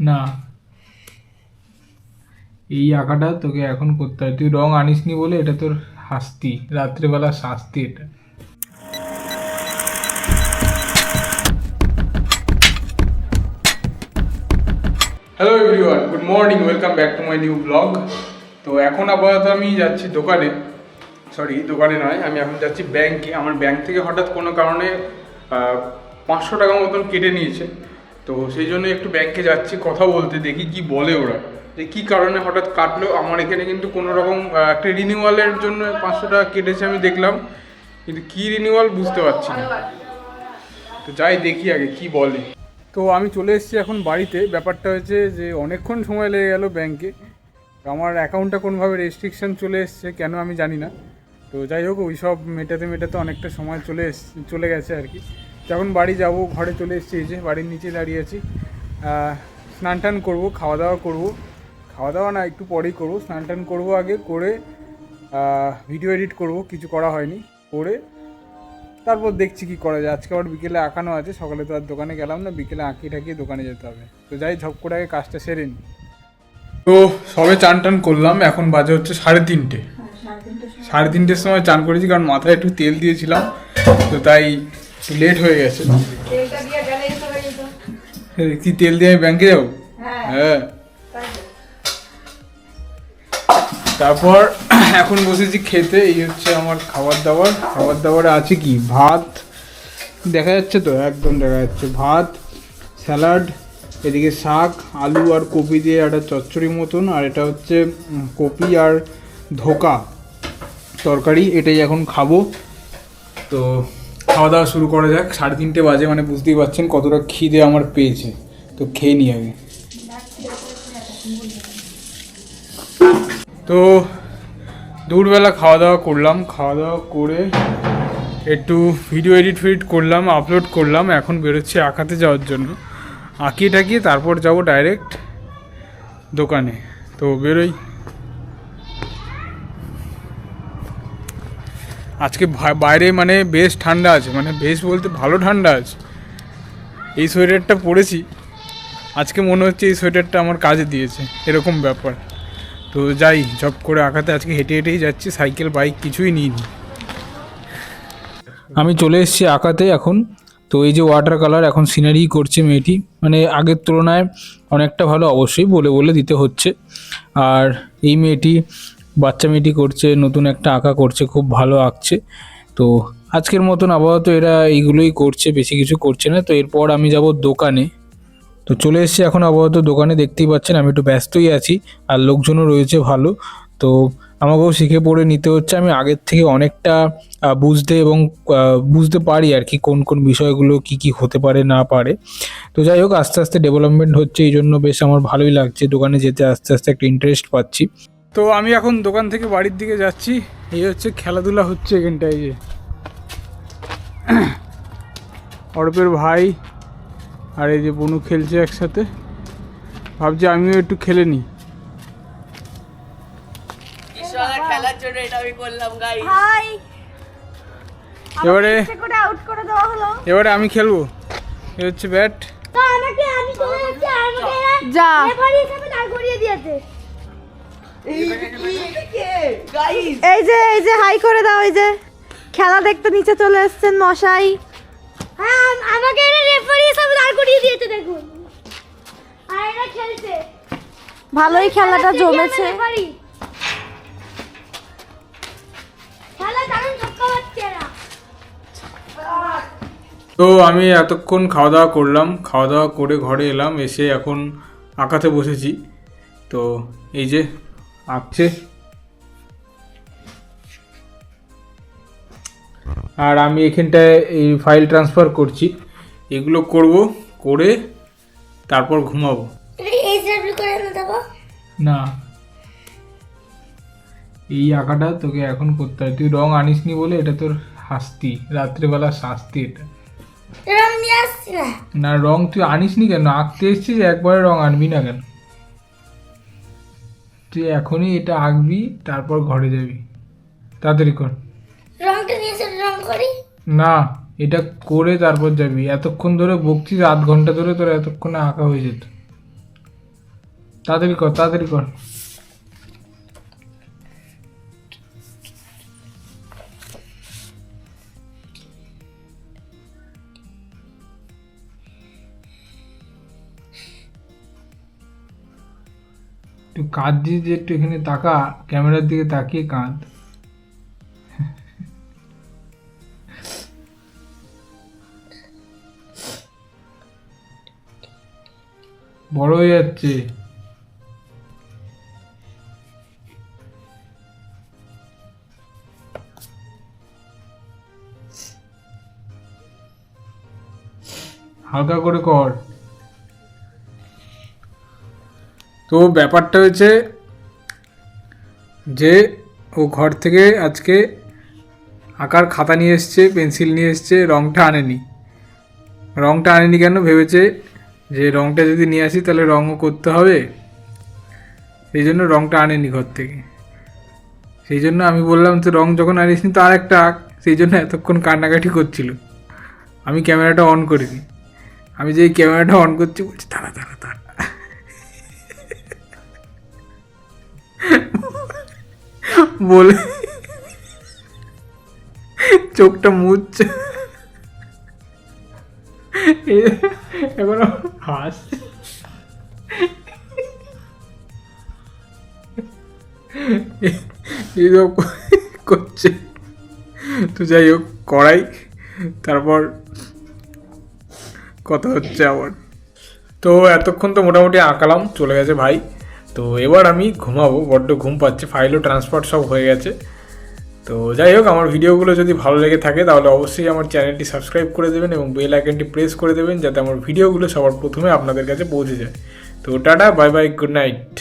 না, এই আঁকাটা তোকে এখন করতে হয়। তুই রং আনিসনি বলে এটা তোর শাস্তি, রাত্রেবেলা শাস্তি এটা। Hello everyone, good morning, welcome back to my new blog. তো এখন আপাতত আমি যাচ্ছি দোকানে, দোকানে নয়, আমি এখন যাচ্ছি ব্যাংকে। আমার ব্যাংক থেকে হঠাৎ কোনো কারণে 500 টাকা মতন কেটে নিয়েছে। তো সেই জন্য একটু ব্যাংকে যাচ্ছি কথা বলতে, দেখি কি বলে ওরা, যে কী কারণে হঠাৎ কাটলো। আমার এখানে কিন্তু কোনো রকম একটা রিনিউয়ালের জন্য 500 টাকা কেটেছে আমি দেখলাম, কিন্তু কী রিনিউয়াল বুঝতে পারছি না। তো যাই দেখি আগে কি বলে। তো আমি চলে এসেছি এখন বাড়িতে। ব্যাপারটা হচ্ছে যে অনেকক্ষণ সময় লেগে গেল ব্যাংকে। আমার অ্যাকাউন্টটা কোনোভাবে রেস্ট্রিকশান চলে এসছে, কেন আমি জানি না। তো যাই হোক, ওই সব মেটাতে অনেকটা সময় চলে গেছে আর কি। যখন বাড়ি যাব, ঘরে চলে এসেছি, এই যে বাড়ির নিচে দাঁড়িয়ে আছি। স্নান টান করবো, খাওয়া দাওয়া না, একটু পরেই করবো। স্নান টান করবো আগে, করে ভিডিও এডিট করব, কিছু করা হয়নি, করে তারপর দেখছি কি করা যায়। আজকে আবার বিকেলে আঁকানো আছে, সকালে তো আর দোকানে গেলাম না, বিকেলে আঁকিয়ে দোকানে যেতে হবে। তো যাই, ঝপ করে আগে কাজটা সেরে নিই। তো সবে চান টান করলাম, এখন বাজে হচ্ছে 3:30। 3:30-র সময় চান করেছি, কারণ মাথায় একটু তেল দিয়েছিলাম, তো তাই একটু লেট হয়ে গেছে। কি তেল দিয়ে আমি ব্যাংকে যাবো? হ্যাঁ। তারপর এখন বসেছি খেতে। এই হচ্ছে আমার খাবার দাবারে আছে কি, ভাত দেখা যাচ্ছে, তো একদম দেখা যাচ্ছে, ভাত, স্যালাড, এদিকে শাক, আলু আর কপি দিয়ে একটা চচ্চড়ি মতন, আর এটা হচ্ছে কপি আর ধোকা তরকারি। এটাই এখন খাবো। তো খাওয়া দাওয়া শুরু করা যাক। 3:30 বাজে, মানে বুঝতেই পারছেন কতটা খিদে আমার পেয়েছে। তো খেয়ে নিই আগে। তো দুপুরবেলা খাওয়া দাওয়া করে একটু ভিডিও এডিট করলাম, আপলোড করলাম। এখন বেরোচ্ছি আঁকাতে যাওয়ার জন্য। আঁকিয়ে তারপর যাব ডাইরেক্ট দোকানে। তো বেরোই। আজকে বাইরে মানে বেশ ঠান্ডা আছে, মানে বেশ বলতে ভালো ঠান্ডা আছে। এই সোয়েটারটা পরেছি, আজকে মনে হচ্ছে এই সোয়েটারটা আমার কাজে দিয়েছে, এরকম ব্যাপার। তো যাই, ঝপ করে আঁকাতে। আজকে হেঁটেই যাচ্ছি, সাইকেল বাইক কিছুই নিইনি। আমি চলে এসেছি আঁকাতে এখন। তো এই যে ওয়াটার কালার, এখন সিনারি করছে মেয়েটি, মানে আগের তুলনায় অনেকটা ভালো, অবশ্যই বলে দিতে হচ্ছে। আর এই বাচ্চা মেয়েটি করছে, নতুন একটা আঁকা করছে, খুব ভালো আঁকছে। তো আজকের মতন আপাতত এরা এইগুলোই করছে, বেশি কিছু করছে না। তো এরপর আমি যাব দোকানে। তো চলে এসেছি এখন আপাতত দোকানে, দেখতেই পাচ্ছেন আমি একটু ব্যস্তই আছি, আর লোকজনও রয়েছে ভালো। তো আমাকেও শিখে পড়ে নিতে হচ্ছে। আমি আগের থেকে অনেকটা বুঝতে পারি আর কি, কোন কোন বিষয়গুলো কি হতে পারে না পারে। তো যাই হোক, আস্তে আস্তে ডেভেলপমেন্ট হচ্ছে, এই জন্য বেশ আমার ভালোই লাগছে। দোকানে যেতে আস্তে আস্তে একটা ইন্টারেস্ট পাচ্ছি। তো আমি এখন দোকান থেকে বাড়ির দিকে যাচ্ছি। এই হচ্ছে খেলাধুলা হচ্ছে এখানটায়, যে অর্পের ভাই আর এই যে বনু খেলছে একসাথে। ভাবছি আমিও একটু খেলে নিই। এবারে আমি খেলবো। এ হচ্ছে ব্যাট। এই যে হাই করে দাও। এই যে খেলা দেখতে নিচে চলে এসেছেন মশাই। হ্যাঁ, আমাকে এরা রেফারি হিসেবে দাঁড় করিয়ে দিয়েছে, দেখুন। আর এরা খেলছে, ভালোই খেলাটা জমেছে। খেলা দারুণ ছক্কা মারছে এরা। তো আমি এতক্ষণ খাওয়া দাওয়া করলাম, খাওয়া দাওয়া করে ঘরে এলাম, এসে এখন আঁকাতে বসেছি। তো এই যে আঁকছে, আর আমি এখানটায় এই ফাইল ট্রান্সফার করছি। এগুলো করে তারপর ঘুমাবো। না, এই আঁকাটা তোকে এখন করতে হয়। তুই রং আনিসনি বলে এটা তোর শাস্তি, রাত্রেবেলা শাস্তি এটা। না, রং তুই আনিসনি কেন? আঁকতে এসছিস, একবারে রং আনবি না কেন? তুই এখনই এটা আঁকবি, তারপর ঘরে যাবি। তাড়াতাড়ি কর। রংটা নিয়ে এসে রং করি। না, এটা করে তারপর যাবি। এতক্ষণ ধরে বকছিস, আধ ঘন্টা ধরে, তোর এতক্ষণে আঁকা হয়ে যেত। তাড়াতাড়ি কর, তাড়াতাড়ি কর। একটু কাঁদছিস যে, একটু এখানে তাকা, ক্যামেরার দিকে তাকিয়ে কাঁদ। বড় হয়ে যাচ্ছে। হালকা করে কর। তো ব্যাপারটা হয়েছে যে ও ঘর থেকে আজকে আঁকার খাতা নিয়ে এসছে, পেন্সিল নিয়ে এসছে, রঙটা আনেনি। রঙটা আনেনি কেন? ভেবেছে যে রঙটা যদি নিয়ে আসি তাহলে রঙও করতে হবে, সেই জন্য রঙটা আনেনি ঘর থেকে। সেই জন্য আমি বললাম তো রঙ যখন আনিসনি তো আর একটা আঁক, সেই জন্য এতক্ষণ কান্নাকাটি করছিল। আমি ক্যামেরাটা অন করিনি। আমি যেই ক্যামেরাটা অন করছি বলছি দাঁড়া দাঁড়া দাঁড়া, বলে চোখটা মুছছে। এখন হাস এইসব করছে। তো যাই হোক, করাই, তারপর কথা হচ্ছে আবার। তো এতক্ষণ তো মোটামুটি আঁকালাম, চলে গেছে ভাই। তো এবার আমি ঘুমাবো, বড্ড ঘুম পাচ্ছে, ফাইলও ট্রান্সফার সব হয়ে গেছে। তো যাই হোক, আমার ভিডিওগুলো যদি ভালো লেগে থাকে তাহলে অবশ্যই আমার চ্যানেলটি সাবস্ক্রাইব করে দেবেন এবং বেল আইকনটি প্রেস করে দেবেন, যাতে আমার ভিডিওগুলো সবার প্রথমে আপনাদের কাছে পৌঁছে যায়। তো tata, bye bye, good night.